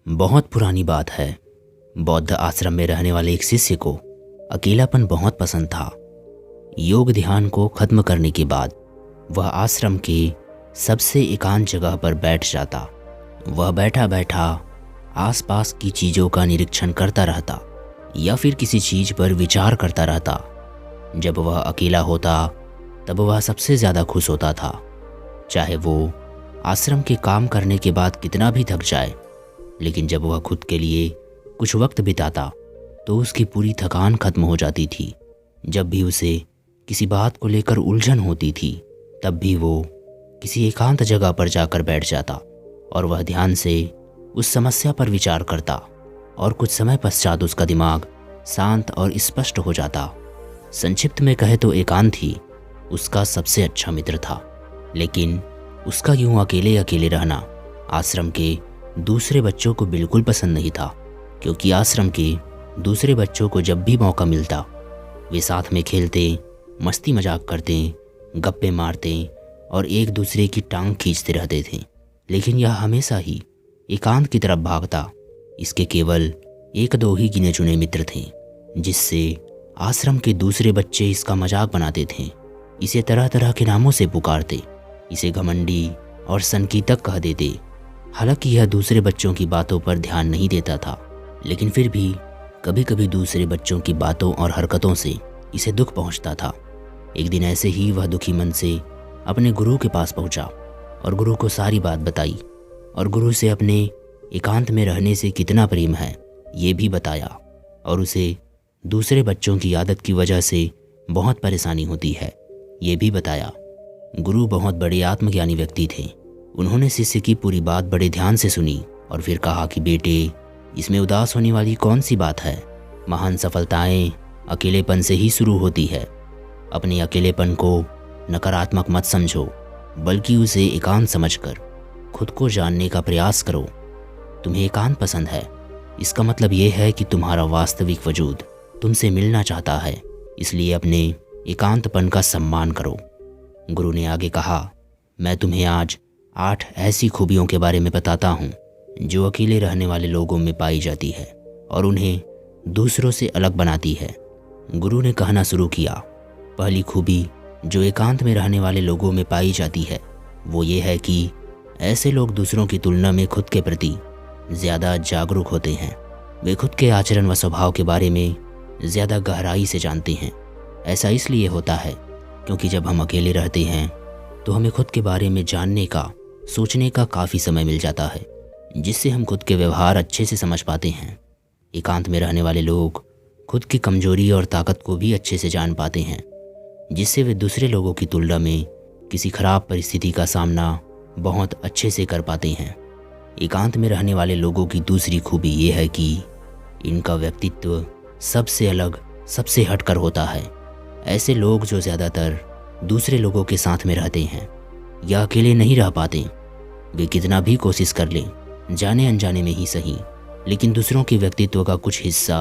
बहुत पुरानी बात है। बौद्ध आश्रम में रहने वाले एक शिष्य को अकेलापन बहुत पसंद था। योग ध्यान को खत्म करने के बाद वह आश्रम के सबसे एकांत जगह पर बैठ जाता। वह बैठा बैठा आसपास की चीज़ों का निरीक्षण करता रहता या फिर किसी चीज़ पर विचार करता रहता। जब वह अकेला होता तब वह सबसे ज़्यादा खुश होता था। चाहे वो आश्रम के काम करने के बाद कितना भी थक जाए, लेकिन जब वह खुद के लिए कुछ वक्त बिताता तो उसकी पूरी थकान खत्म हो जाती थी। जब भी उसे किसी बात को लेकर उलझन होती थी तब भी वो किसी एकांत जगह पर जाकर बैठ जाता और वह ध्यान से उस समस्या पर विचार करता और कुछ समय पश्चात उसका दिमाग शांत और स्पष्ट हो जाता। संक्षिप्त में कहे तो एकांत ही उसका सबसे अच्छा मित्र था। लेकिन उसका यूं अकेले अकेले रहना आश्रम के दूसरे बच्चों को बिल्कुल पसंद नहीं था, क्योंकि आश्रम के दूसरे बच्चों को जब भी मौका मिलता वे साथ में खेलते, मस्ती मजाक करते, गप्पे मारते और एक दूसरे की टांग खींचते रहते थे। लेकिन यह हमेशा ही एकांत की तरफ भागता। इसके केवल एक दो ही गिने चुने मित्र थे जिससे आश्रम के दूसरे बच्चे इसका मजाक बनाते थे। इसे तरह तरह के नामों से पुकारते, इसे घमंडी और सनकीतक कह देते। हालांकि यह दूसरे बच्चों की बातों पर ध्यान नहीं देता था, लेकिन फिर भी कभी कभी दूसरे बच्चों की बातों और हरकतों से इसे दुख पहुंचता था। एक दिन ऐसे ही वह दुखी मन से अपने गुरु के पास पहुंचा और गुरु को सारी बात बताई और गुरु से अपने एकांत में रहने से कितना प्रेम है ये भी बताया और उसे दूसरे बच्चों की आदत की वजह से बहुत परेशानी होती है ये भी बताया। गुरु बहुत बड़े आत्मज्ञानी व्यक्ति थे। उन्होंने शिष्य की पूरी बात बड़े ध्यान से सुनी और फिर कहा कि बेटे, इसमें उदास होने वाली कौन सी बात है। महान सफलताएं अकेलेपन से ही शुरू होती है। अपने अकेलेपन को नकारात्मक मत समझो, बल्कि उसे एकांत समझकर खुद को जानने का प्रयास करो। तुम्हें एकांत पसंद है, इसका मतलब ये है कि तुम्हारा वास्तविक वजूद तुमसे मिलना चाहता है, इसलिए अपने एकांतपन का सम्मान करो। गुरु ने आगे कहा, मैं तुम्हें आज 8 ऐसी खूबियों के बारे में बताता हूँ जो अकेले रहने वाले लोगों में पाई जाती है और उन्हें दूसरों से अलग बनाती है। गुरु ने कहना शुरू किया, पहली खूबी जो एकांत में रहने वाले लोगों में पाई जाती है वो ये है कि ऐसे लोग दूसरों की तुलना में खुद के प्रति ज़्यादा जागरूक होते हैं। वे खुद के आचरण व स्वभाव के बारे में ज़्यादा गहराई से जानते हैं। ऐसा इसलिए होता है क्योंकि जब हम अकेले रहते हैं तो हमें खुद के बारे में जानने का, सोचने का काफ़ी समय मिल जाता है, जिससे हम खुद के व्यवहार अच्छे से समझ पाते हैं। एकांत में रहने वाले लोग खुद की कमजोरी और ताकत को भी अच्छे से जान पाते हैं, जिससे वे दूसरे लोगों की तुलना में किसी खराब परिस्थिति का सामना बहुत अच्छे से कर पाते हैं। एकांत में रहने वाले लोगों की दूसरी खूबी ये है कि इनका व्यक्तित्व सबसे अलग, सबसे हटकर होता है। ऐसे लोग जो ज़्यादातर दूसरे लोगों के साथ में रहते हैं या अकेले नहीं रह पाते, वे कितना भी कोशिश कर लें, जाने अनजाने में ही सही, लेकिन दूसरों के व्यक्तित्व का कुछ हिस्सा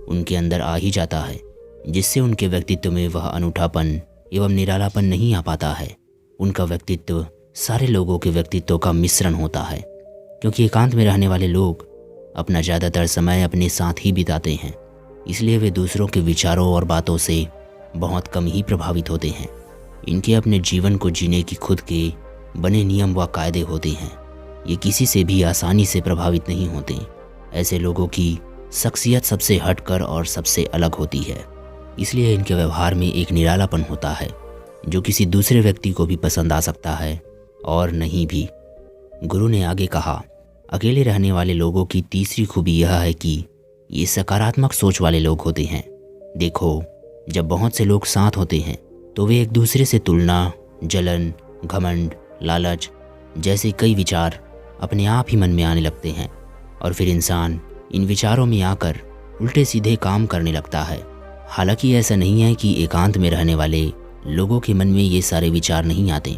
उनके अंदर आ ही जाता है, जिससे उनके व्यक्तित्व में वह अनूठापन एवं निरालापन नहीं आ पाता है। उनका व्यक्तित्व सारे लोगों के व्यक्तित्व का मिश्रण होता है, क्योंकि एकांत में रहने वाले लोग अपना ज़्यादातर समय अपने साथ ही बिताते हैं, इसलिए वे दूसरों के विचारों और बातों से बहुत कम ही प्रभावित होते हैं। इनके अपने जीवन को जीने की खुद के बने नियम व कायदे होते हैं। ये किसी से भी आसानी से प्रभावित नहीं होते। ऐसे लोगों की शख्सियत सबसे हटकर और सबसे अलग होती है, इसलिए इनके व्यवहार में एक निरालापन होता है जो किसी दूसरे व्यक्ति को भी पसंद आ सकता है और नहीं भी। गुरु ने आगे कहा, अकेले रहने वाले लोगों की तीसरी खूबी यह है कि ये सकारात्मक सोच वाले लोग होते हैं। देखो, जब बहुत से लोग साथ होते हैं तो वे एक दूसरे से तुलना, जलन, घमंड, लालच जैसे कई विचार अपने आप ही मन में आने लगते हैं और फिर इंसान इन विचारों में आकर उल्टे सीधे काम करने लगता है। हालांकि ऐसा नहीं है कि एकांत में रहने वाले लोगों के मन में ये सारे विचार नहीं आते।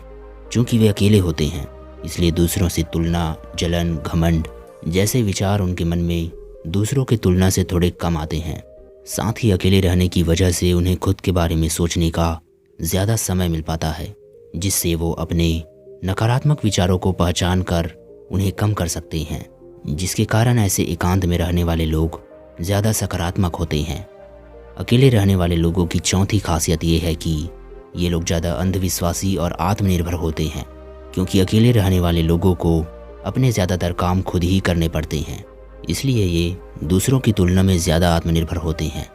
चूँकि वे अकेले होते हैं, इसलिए दूसरों से तुलना, जलन, घमंड जैसे विचार उनके मन में दूसरों की तुलना से थोड़े कम आते हैं। साथ ही अकेले रहने की वजह से उन्हें खुद के बारे में सोचने का ज़्यादा समय मिल पाता है, जिससे वो अपने नकारात्मक विचारों को पहचान कर उन्हें कम कर सकते हैं। जिसके कारण ऐसे एकांत में रहने वाले लोग ज़्यादा सकारात्मक होते हैं। अकेले रहने वाले लोगों की चौथी खासियत ये है कि ये लोग ज़्यादा अंधविश्वासी और आत्मनिर्भर होते हैं, क्योंकि अकेले रहने वाले लोगों को अपने ज़्यादातर काम खुद ही करने पड़ते हैं, इसलिए ये दूसरों की तुलना में ज़्यादा आत्मनिर्भर होते हैं।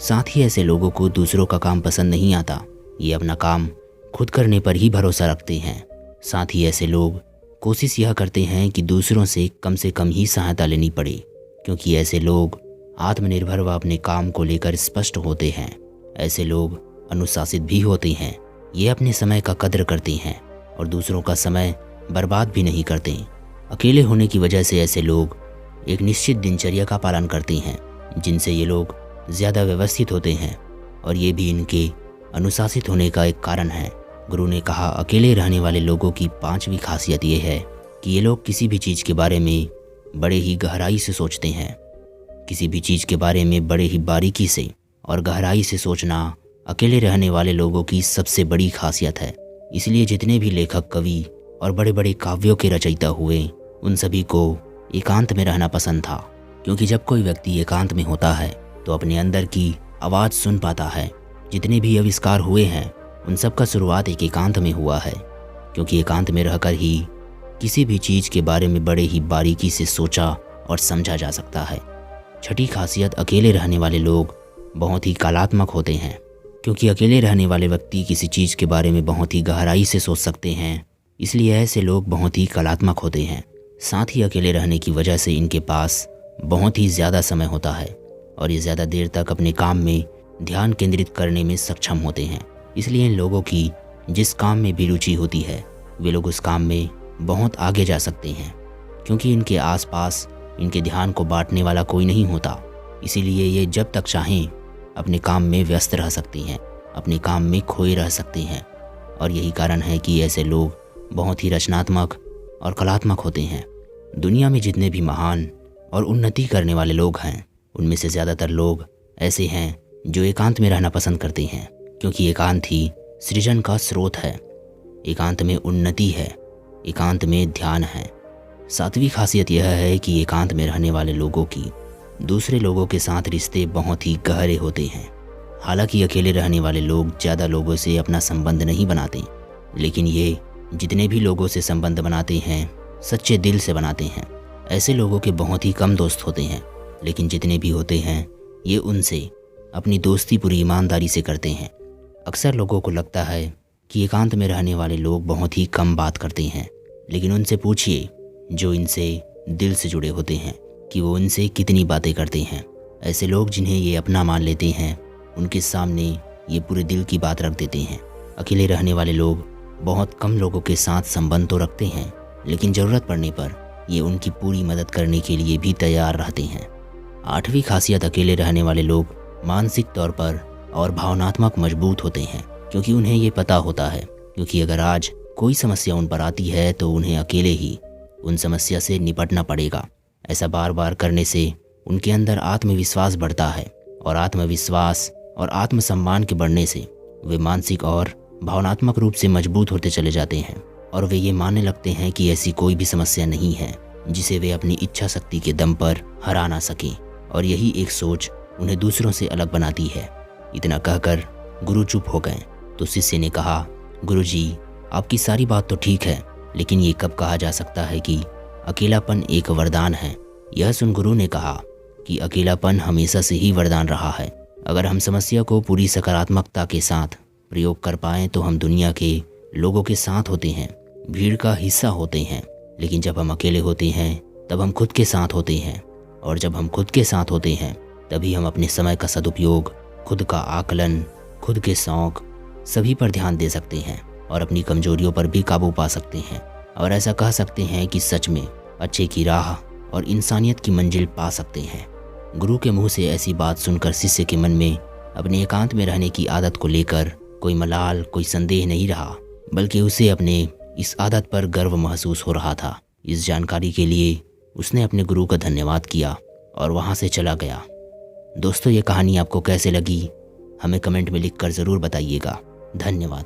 साथ ही ऐसे लोगों को दूसरों का काम पसंद नहीं आता, ये अपना काम खुद करने पर ही भरोसा रखते हैं। साथ ही ऐसे लोग कोशिश यह करते हैं कि दूसरों से कम ही सहायता लेनी पड़े, क्योंकि ऐसे लोग आत्मनिर्भर व अपने काम को लेकर स्पष्ट होते हैं। ऐसे लोग अनुशासित भी होते हैं, ये अपने समय का कद्र करते हैं और दूसरों का समय बर्बाद भी नहीं करते। अकेले होने की वजह से ऐसे लोग एक निश्चित दिनचर्या का पालन करते हैं, जिनसे ये लोग ज़्यादा व्यवस्थित होते हैं और ये भी इनके अनुशासित होने का एक कारण है। गुरु ने कहा, अकेले रहने वाले लोगों की पांचवी खासियत ये है कि ये लोग किसी भी चीज़ के बारे में बड़े ही गहराई से सोचते हैं। किसी भी चीज़ के बारे में बड़े ही बारीकी से और गहराई से सोचना अकेले रहने वाले लोगों की सबसे बड़ी खासियत है। इसलिए जितने भी लेखक, कवि और बड़े बड़े काव्यों के रचयिता हुए, उन सभी को एकांत में रहना पसंद था, क्योंकि जब कोई व्यक्ति एकांत में होता है तो अपने अंदर की आवाज़ सुन पाता है। जितने भी आविष्कार हुए हैं उन सब का शुरुआत एक एकांत में हुआ है, क्योंकि एकांत में रहकर ही किसी भी चीज़ के बारे में बड़े ही बारीकी से सोचा और समझा जा सकता है। छठी खासियत, अकेले रहने वाले लोग बहुत ही कलात्मक होते हैं, क्योंकि अकेले रहने वाले व्यक्ति किसी चीज़ के बारे में बहुत ही गहराई से सोच सकते हैं, इसलिए ऐसे लोग बहुत ही कलात्मक होते हैं। साथ ही अकेले रहने की वजह से इनके पास बहुत ही ज़्यादा समय होता है और ये ज़्यादा देर तक अपने काम में ध्यान केंद्रित करने में सक्षम होते हैं। इसलिए इन लोगों की जिस काम में भी रुचि होती है, वे लोग उस काम में बहुत आगे जा सकते हैं, क्योंकि इनके आसपास इनके ध्यान को बांटने वाला कोई नहीं होता। इसीलिए ये जब तक चाहें अपने काम में व्यस्त रह सकते हैं, अपने काम में खोए रह सकते हैं। और यही कारण है कि ऐसे लोग बहुत ही रचनात्मक और कलात्मक होते हैं। दुनिया में जितने भी महान और उन्नति करने वाले लोग हैं, उनमें से ज़्यादातर लोग ऐसे हैं जो एकांत में रहना पसंद करते हैं, क्योंकि एकांत ही सृजन का स्रोत है, एकांत में उन्नति है, एकांत में ध्यान है। सातवीं खासियत यह है कि एकांत में रहने वाले लोगों की दूसरे लोगों के साथ रिश्ते बहुत ही गहरे होते हैं। हालांकि अकेले रहने वाले लोग ज़्यादा लोगों से अपना संबंध नहीं बनाते, लेकिन ये जितने भी लोगों से संबंध बनाते हैं सच्चे दिल से बनाते हैं। ऐसे लोगों के बहुत ही कम दोस्त होते हैं, लेकिन जितने भी होते हैं ये उनसे अपनी दोस्ती पूरी ईमानदारी से करते हैं। अक्सर लोगों को लगता है कि एकांत में रहने वाले लोग बहुत ही कम बात करते हैं, लेकिन उनसे पूछिए जो इनसे दिल से जुड़े होते हैं कि वो इनसे कितनी बातें करते हैं। ऐसे लोग जिन्हें ये अपना मान लेते हैं, उनके सामने ये पूरे दिल की बात रख देते हैं। अकेले रहने वाले लोग बहुत कम लोगों के साथ संबंध तो रखते हैं, लेकिन ज़रूरत पड़ने पर ये उनकी पूरी मदद करने के लिए भी तैयार रहते हैं। आठवीं खासियत, अकेले रहने वाले लोग मानसिक तौर पर और भावनात्मक मजबूत होते हैं, क्योंकि उन्हें ये पता होता है क्योंकि अगर आज कोई समस्या उन पर आती है तो उन्हें अकेले ही उन समस्या से निपटना पड़ेगा। ऐसा बार बार करने से उनके अंदर आत्मविश्वास बढ़ता है और आत्मविश्वास और आत्मसम्मान के बढ़ने से वे मानसिक और भावनात्मक रूप से मजबूत होते चले जाते हैं और वे ये मानने लगते हैं कि ऐसी कोई भी समस्या नहीं है जिसे वे अपनी इच्छा शक्ति के दम पर हरा ना सकें, और यही एक सोच उन्हें दूसरों से अलग बनाती है। इतना कहकर गुरु चुप हो गए तो शिष्य ने कहा, गुरुजी, आपकी सारी बात तो ठीक है, लेकिन ये कब कहा जा सकता है कि अकेलापन एक वरदान है? यह सुन गुरु ने कहा कि अकेलापन हमेशा से ही वरदान रहा है। अगर हम समस्या को पूरी सकारात्मकता के साथ प्रयोग कर पाएं तो हम दुनिया के लोगों के साथ होते हैं, भीड़ का हिस्सा होते हैं। लेकिन जब हम अकेले होते हैं तब हम खुद के साथ होते हैं, और जब हम खुद के साथ होते हैं तभी हम अपने समय का सदुपयोग, खुद का आकलन, खुद के शौक सभी पर ध्यान दे सकते हैं और अपनी कमजोरियों पर भी काबू पा सकते हैं। और ऐसा कह सकते हैं कि सच में अच्छे की राह और इंसानियत की मंजिल पा सकते हैं। गुरु के मुंह से ऐसी बात सुनकर शिष्य के मन में अपने एकांत में रहने की आदत को लेकर कोई मलाल, कोई संदेह नहीं रहा, बल्कि उसे अपने इस आदत पर गर्व महसूस हो रहा था। इस जानकारी के लिए उसने अपने गुरु का धन्यवाद किया और वहाँ से चला गया। दोस्तों, ये कहानी आपको कैसे लगी हमें कमेंट में लिखकर ज़रूर बताइएगा। धन्यवाद।